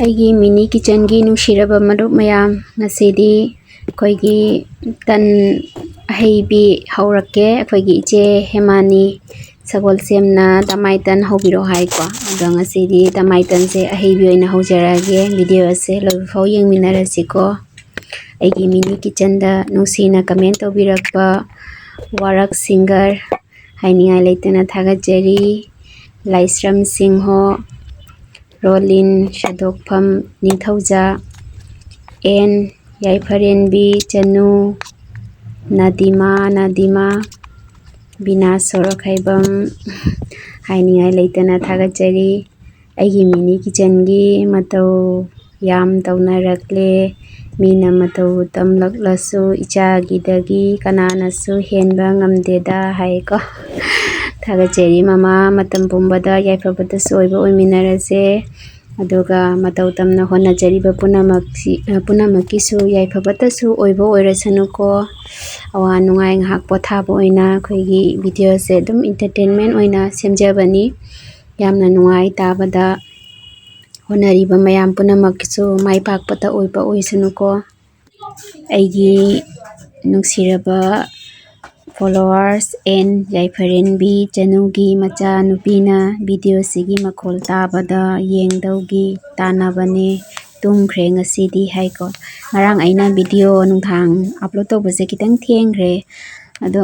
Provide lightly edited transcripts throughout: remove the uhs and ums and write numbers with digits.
ꯑꯩꯒꯤ ꯃꯤꯅꯤ ꯀꯤꯆꯟꯒꯤ ꯅꯨꯡꯁꯤꯔꯕ ꯃꯔꯨꯞ ꯃꯌꯥꯝ, ꯉꯁꯤꯗꯤ ꯑꯩꯈꯣꯏꯒꯤ ꯇꯟ ꯑꯍꯩꯕꯤ ꯍꯧꯔꯛꯀꯦ꯫ ꯑꯩꯈꯣꯏꯒꯤ ꯏꯆꯦ ꯍꯦꯃꯥꯅꯤ ꯁꯒꯣꯜꯁꯦꯝꯅ ꯇꯃꯥꯏꯇꯟ ꯍꯧꯕꯤꯔꯣ ꯍꯥꯏꯀꯣ꯫ ꯑꯗꯣ ꯉꯁꯤꯗꯤ ꯇꯃꯥꯏꯇꯟꯁꯦ ꯑꯍꯩꯕꯤ ꯑꯣꯏꯅ ꯍꯧꯖꯔꯛꯑꯒꯦ꯫ ꯚꯤꯗꯤꯑꯣ ꯑꯁꯦ ꯂꯣꯏꯕꯐꯥꯎ ꯌꯦꯡꯃꯤꯟꯅꯔꯁꯤꯀꯣ꯫ ꯑꯩꯒꯤ ꯃꯤꯅꯤ ꯀꯤꯆꯟꯗ ꯅꯨꯡꯁꯤꯅ ꯀꯃꯦꯟ ꯇꯧꯕꯤꯔꯛꯄ ꯋꯥꯔꯛ ꯁꯤꯡꯒꯔ ꯍꯥꯏꯅꯤꯡꯉꯥꯏ ꯂꯩꯇꯅ ꯊꯥꯒꯠꯆꯔꯤ꯫ ꯂꯥꯏꯁ꯭ꯔꯝ ꯁꯤꯡꯍꯣ, ꯔꯣꯂꯤꯟ ꯁꯥꯗꯣꯛꯐꯝ ꯅꯤꯡꯊꯧꯖꯥ, ꯑꯦꯟ ꯌꯥꯏꯐꯔꯦꯟꯕꯤ ꯆꯅꯨ, ꯅꯥꯗꯤꯃꯥ, ꯕꯤꯅꯥ ꯁꯣꯔꯣꯛꯈꯥꯏꯕꯝ ꯍꯥꯏꯅꯤꯡꯉꯥꯏ ꯂꯩꯇꯅ ꯊꯥꯒꯠꯆꯔꯤ꯫ ꯑꯩꯒꯤ ꯃꯤꯅꯤ ꯀꯤꯆꯟꯒꯤ ꯃꯇꯧ ꯌꯥꯝ ꯇꯧꯅꯔꯛꯂꯦ꯫ ꯃꯤꯅ ꯃꯇꯧ ꯇꯝꯂꯛꯂꯁꯨ ꯏꯆꯥꯒꯤꯗꯒꯤ ꯀꯅꯥꯅꯁꯨ ꯍꯦꯟꯕ ꯉꯝꯗꯦꯗ ꯍꯥꯏꯀꯣ꯫ ꯊꯥꯒꯠꯆꯔꯤ ꯃꯃꯥ, ꯃꯇꯝ ꯄꯨꯝꯕꯗ ꯌꯥꯏꯐꯕꯇꯁꯨ ꯑꯣꯏꯕ ꯑꯣꯏꯃꯤꯟꯅꯔꯁꯦ꯫ ꯑꯗꯨꯒ ꯃꯇꯧ ꯇꯝꯅ ꯍꯣꯠꯅꯖꯔꯤꯕ ꯄꯨꯝꯅꯃꯛꯀꯤꯁꯨ ꯌꯥꯏꯐꯕꯇꯁꯨ ꯑꯣꯏꯕ ꯑꯣꯏꯔꯁꯅꯨꯀꯣ꯫ ꯑꯋꯥ ꯅꯨꯡꯉꯥꯏ ꯉꯥꯏꯍꯥꯛ ꯄꯣꯊꯥꯕ ꯑꯣꯏꯅ ꯑꯩꯈꯣꯏꯒꯤ ꯚꯤꯗꯤꯑꯣꯁꯦ ꯑꯗꯨꯝ ꯏꯟꯇꯔꯇꯦꯟꯃꯦꯟ ꯑꯣꯏꯅ ꯁꯦꯝꯖꯕꯅꯤ꯫ ꯌꯥꯝꯅ ꯅꯨꯡꯉꯥꯏ ꯇꯥꯕꯗ꯫ ꯍꯣꯠꯅꯔꯤꯕ ꯃꯌꯥꯝ ꯄꯨꯝꯅꯃꯛꯀꯤꯁꯨ ꯃꯥꯏ ꯄꯥꯛꯄꯇ ꯑꯣꯏꯕ ꯑꯣꯏꯁꯅꯨꯀꯣ꯫ ꯑꯩꯒꯤ ꯅꯨꯡꯁꯤꯔꯕ ꯐꯣꯂꯣꯋꯔꯁ ꯑꯦꯟ ꯌꯥꯏꯐꯔꯦꯟꯕꯤ ꯆꯅꯨꯒꯤ ꯃꯆꯥ ꯅꯨꯄꯤꯅ ꯚꯤꯗꯤꯑꯣꯁꯤꯒꯤ ꯃꯈꯣꯜ ꯇꯥꯕꯗ ꯌꯦꯡꯗꯧꯒꯤ ꯇꯥꯟꯅꯕꯅꯦ, ꯇꯨꯝꯈ꯭ꯔꯦ ꯉꯁꯤꯗꯤ ꯍꯥꯏꯀꯣ꯫ ꯉꯔꯥꯡ ꯑꯩꯅ ꯚꯤꯗꯤꯑꯣ ꯅꯨꯡꯗꯥꯡ ꯑꯞꯂꯣꯗ ꯇꯧꯕꯁꯦ ꯈꯤꯇꯪ ꯊꯦꯡꯈ꯭ꯔꯦ꯫ ꯑꯗꯣ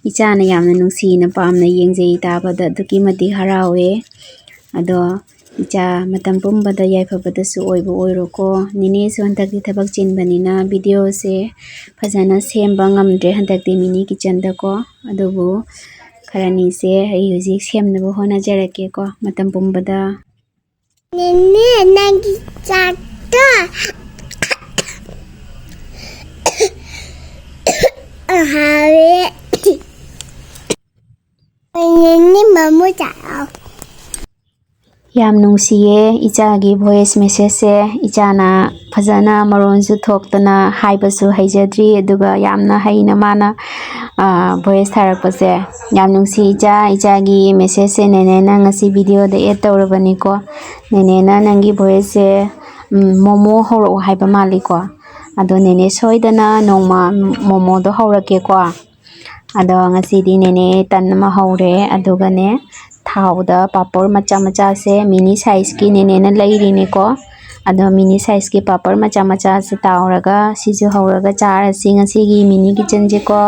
ꯏꯆꯥꯅ ꯌꯥꯝꯅ ꯅꯨꯡꯁꯤꯅ ꯄꯥꯝꯅ ꯌꯦꯡꯖꯩ ꯇꯥꯕꯗ ꯑꯗꯨꯛꯀꯤ ꯃꯇꯤꯛ ꯍꯔꯥꯎꯋꯦ꯫ ꯑꯗꯣ ꯏꯆꯥ ꯃꯇꯝ ꯄꯨꯝꯕꯗ ꯌꯥꯏꯐꯕꯇꯁꯨ ꯑꯣꯏꯕ ꯑꯣꯏꯔꯣꯀꯣ꯫ ꯅꯦꯅꯦꯁꯨ ꯍꯟꯗꯛꯇꯤ ꯊꯕꯛ ꯆꯤꯟꯕꯅꯤꯅ ꯚꯤꯗꯤꯑꯣꯁꯦ ꯐꯖꯅ ꯁꯦꯝꯕ ꯉꯝꯗ꯭ꯔꯦ ꯍꯟꯗꯛꯇꯤ ꯃꯤꯅꯤ ꯀꯤꯆꯟꯗꯀꯣ꯫ ꯑꯗꯨꯕꯨ ꯈꯔꯅꯤꯁꯦ ꯑꯩ ꯍꯧꯖꯤꯛ ꯁꯦꯝꯅꯕ ꯍꯣꯠꯅꯖꯔꯛꯀꯦꯀꯣ ꯃꯇꯝ ꯄꯨꯝꯕꯗ꯫ ꯅꯦꯅꯦ, ꯅꯪꯒꯤ ꯆꯥꯛꯇꯣ ꯍꯥꯎꯋꯦ꯫ ꯅꯦꯅꯦ ꯃꯃꯨ ꯆꯥꯔꯣ꯫ ꯌꯥꯝ ꯅꯨꯡꯁꯤꯌꯦ ꯏꯆꯥꯒꯤ ꯚꯣꯏꯁ ꯃꯦꯁꯦꯖꯁꯦ꯫ ꯏꯆꯥꯅ ꯐꯖꯅ ꯃꯔꯣꯟꯁꯨ ꯊꯣꯛꯇꯅ ꯍꯥꯏꯕꯁꯨ ꯍꯩꯖꯗ꯭ꯔꯤ, ꯑꯗꯨꯒ ꯌꯥꯝꯅ ꯍꯩꯅ ꯃꯥꯅ ꯚꯣꯏꯁ ꯊꯥꯔꯛꯄꯁꯦ ꯌꯥꯝ ꯅꯨꯡꯁꯤ ꯏꯆꯥꯒꯤ ꯃꯦꯁꯦꯖꯁꯦ ꯅꯦꯅꯦꯅ ꯉꯁꯤ ꯚꯤꯗꯤꯑꯣꯗ ꯑꯦꯗ ꯇꯧꯔꯕꯅꯤꯀꯣ꯫ ꯅꯦꯅꯦꯅ ꯅꯪꯒꯤ ꯚꯣꯏꯁꯁꯦ ꯃꯣꯃꯣ ꯍꯧꯔꯛꯑꯣ ꯍꯥꯏꯕ ꯃꯥꯜꯂꯤꯀꯣ꯫ ꯑꯗꯣ ꯅꯦꯅꯦ ꯁꯣꯏꯗꯅ ꯅꯣꯡꯃ ꯃꯣꯃꯣꯗꯣ ꯍꯧꯔꯛꯀꯦꯀꯣ꯫ ꯑꯗꯣ ꯉꯁꯤꯗꯤ ꯅꯦꯅꯦ ꯇꯟ ꯑꯃ ꯍꯧꯔꯦ, ꯑꯗꯨꯒꯅꯦ ꯊꯥꯎꯗ ꯄꯥꯄꯣꯔ ꯃꯆꯥ ꯃꯆꯥꯁꯦ ꯃꯤꯅꯤ ꯁꯥꯏꯖꯀꯤ ꯅꯦꯅꯦꯅ ꯂꯩꯔꯤꯅꯤꯀꯣ꯫ ꯑꯗꯣ ꯃꯤꯅꯤ ꯁꯥꯏꯖꯀꯤ ꯄꯥꯄꯣꯔ ꯃꯆꯥ ꯃꯆꯥꯁꯦ ꯇꯥꯎꯔꯒ ꯁꯤꯁꯨ ꯍꯧꯔꯒ ꯆꯥꯔꯁꯤ ꯉꯁꯤꯒꯤ ꯃꯤꯅꯤ ꯀꯤꯆꯟꯁꯦꯀꯣ꯫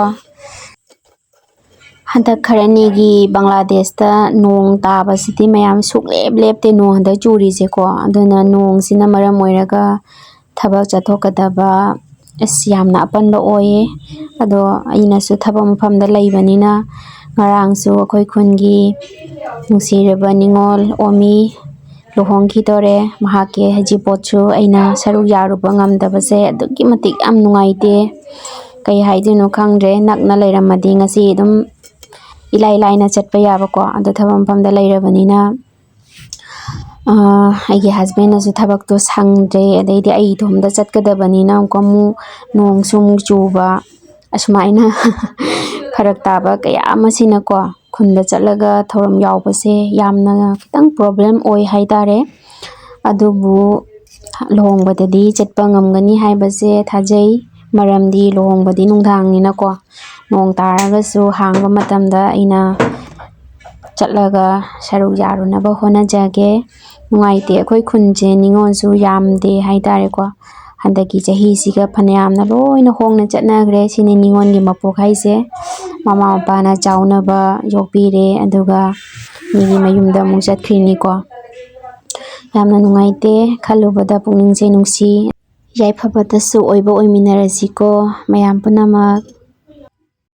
ꯍꯟꯗꯛ ꯈꯔꯅꯤꯒꯤ ꯕꯪꯒ꯭ꯂꯥꯗꯦꯁꯇ ꯅꯣꯡ ꯇꯥꯕꯁꯤꯗꯤ ꯃꯌꯥꯝ ꯁꯨꯡꯂꯦꯞ ꯂꯦꯞꯇꯦ ꯅꯣꯡ ꯍꯟꯗꯛ ꯆꯨꯔꯤꯁꯦꯀꯣ꯫ ꯑꯗꯨꯅ ꯅꯣꯡꯁꯤꯅ ꯃꯔꯝ ꯑꯣꯏꯔꯒ ꯊꯕꯛ ꯆꯠꯊꯣꯛꯀꯗꯕ ꯌꯥꯝꯅ ꯑꯄꯟꯕ ꯑꯣꯏꯌꯦ꯫ ꯑꯗꯣ ꯑꯩꯅꯁꯨ ꯊꯕꯛ ꯃꯐꯝꯗ ꯂꯩꯕꯅꯤꯅ ꯉꯔꯥꯡꯁꯨ ꯑꯩꯈꯣꯏ ꯈꯨꯟꯒꯤ ꯅꯨꯡꯁꯤꯔꯕ ꯅꯤꯉꯣꯜ ꯑꯣꯃꯤ ꯂꯨꯍꯣꯡꯈꯤꯗꯣꯔꯦ꯫ ꯃꯍꯥꯛꯀꯤ ꯍꯩꯖꯤꯡꯄꯣꯠꯁꯨ ꯑꯩꯅ ꯁꯔꯨꯛ ꯌꯥꯔꯨꯕ ꯉꯝꯗꯕꯁꯦ ꯑꯗꯨꯛꯀꯤ ꯃꯇꯤꯛ ꯌꯥꯝ ꯅꯨꯡꯉꯥꯏꯇꯦ꯫ ꯀꯩ ꯍꯥꯏꯗꯣꯏꯅꯣ ꯈꯪꯗ꯭ꯔꯦ꯫ ꯅꯛꯅ ꯂꯩꯔꯝꯃꯗꯤ ꯉꯁꯤ ꯑꯗꯨꯝ ꯏꯂꯥꯏ ꯂꯥꯏꯅ ꯆꯠꯄ ꯌꯥꯕꯀꯣ꯫ ꯑꯗꯣ ꯊꯕꯛ ꯃꯐꯝꯗ ꯂꯩꯔꯕꯅꯤꯅ ꯑꯩꯒꯤ ꯍꯁꯕꯦꯟꯅꯁꯨ ꯊꯕꯛꯇꯣ ꯁꯪꯗ꯭ꯔꯦ꯫ ꯑꯗꯩꯗꯤ ꯑꯩ ꯏꯇꯣꯝꯗ ꯆꯠꯀꯗꯕꯅꯤꯅ ꯑꯃꯨꯛ ꯅꯣꯡꯁꯨ ꯑꯃꯨꯛ ꯆꯨꯕ, ꯑꯁꯨꯃꯥꯏꯅ ꯐꯔꯛ ꯇꯥꯕ ꯀꯌా ꯑꯃꯁꯤꯅꯀꯣ ꯈꯨꯟꯗ ꯆꯠꯂꯒ ꯊꯧꯔꯝ ꯌꯥꯎꯕꯁꯦ ꯌꯥꯝꯅ ꯈꯤꯇꯪ ꯄ꯭ꯔꯣꯕ꯭ꯂꯦꯝ ꯑꯣꯏ ꯍꯥꯏꯇꯥꯔꯦ꯫ ꯑꯗꯨꯕꯨ ꯂꯨꯍꯣꯡꯕꯗꯗꯤ ꯆꯠꯄ ꯉꯝꯒꯅꯤ ꯍꯥꯏꯕꯁꯦ ꯊꯥꯖꯩ, ꯃꯔꯝꯗꯤ ꯂꯨꯍꯣꯡꯕꯗꯤ ꯅꯨꯡꯗꯥꯡꯅꯤꯅꯀꯣ꯫ ꯅꯣꯡ ꯇꯥꯔꯒꯁꯨ ꯍꯥꯡꯕ ꯃꯇꯝꯗ ꯑꯩꯅ ꯆꯠꯂꯒ ꯁꯔꯨꯛ ꯌꯥꯔꯨꯅꯕ ꯍꯣꯠꯅꯖꯒꯦ꯫ ꯅꯨꯡꯉꯥꯏꯇꯦ, ꯑꯩꯈꯣই ꯈꯨꯟꯁꯦ ꯅꯤꯉꯣꯜꯁꯨ ꯌꯥꯝꯗꯦ ꯍꯥꯏꯇꯥꯔꯦꯀꯣ꯫ ꯍꯟꯗꯛꯀꯤ ꯆꯍꯤꯁꯤꯒ ꯐꯅꯌꯥꯝꯅ ꯂꯣꯏꯅ ꯍꯣꯡꯅ ꯆꯠꯅꯈ꯭ꯔꯦ꯫ ꯁꯤꯅꯤ ꯅꯤꯉꯣꯜꯒꯤ ꯃꯄꯣꯛ ꯍꯥꯏꯁꯦ꯫ ꯃꯃꯥ ꯃꯄꯥꯅ ꯆꯥꯎꯅꯕ ꯌꯣꯛꯄꯤꯔꯦ, ꯑꯗꯨꯒ ꯃꯤꯒꯤ ꯃꯌꯨꯝꯗ ꯑꯃꯨꯛ ꯆꯠꯈ꯭ꯔꯤꯅꯤꯀꯣ꯫ ꯌꯥꯝꯅ ꯅꯨꯡꯉꯥꯏꯇꯦ, ꯈꯜꯂꯨꯕꯗ ꯄꯨꯛꯅꯤꯡꯁꯦ ꯅꯨꯡꯁꯤ꯫ ꯌꯥꯏꯐꯕꯇꯁꯨ ꯑꯣꯏꯕ ꯑꯣꯏꯃꯤꯟꯅꯔꯁꯤꯀꯣ ꯃꯌꯥꯝ ꯄꯨꯝꯅꯃꯛ꯫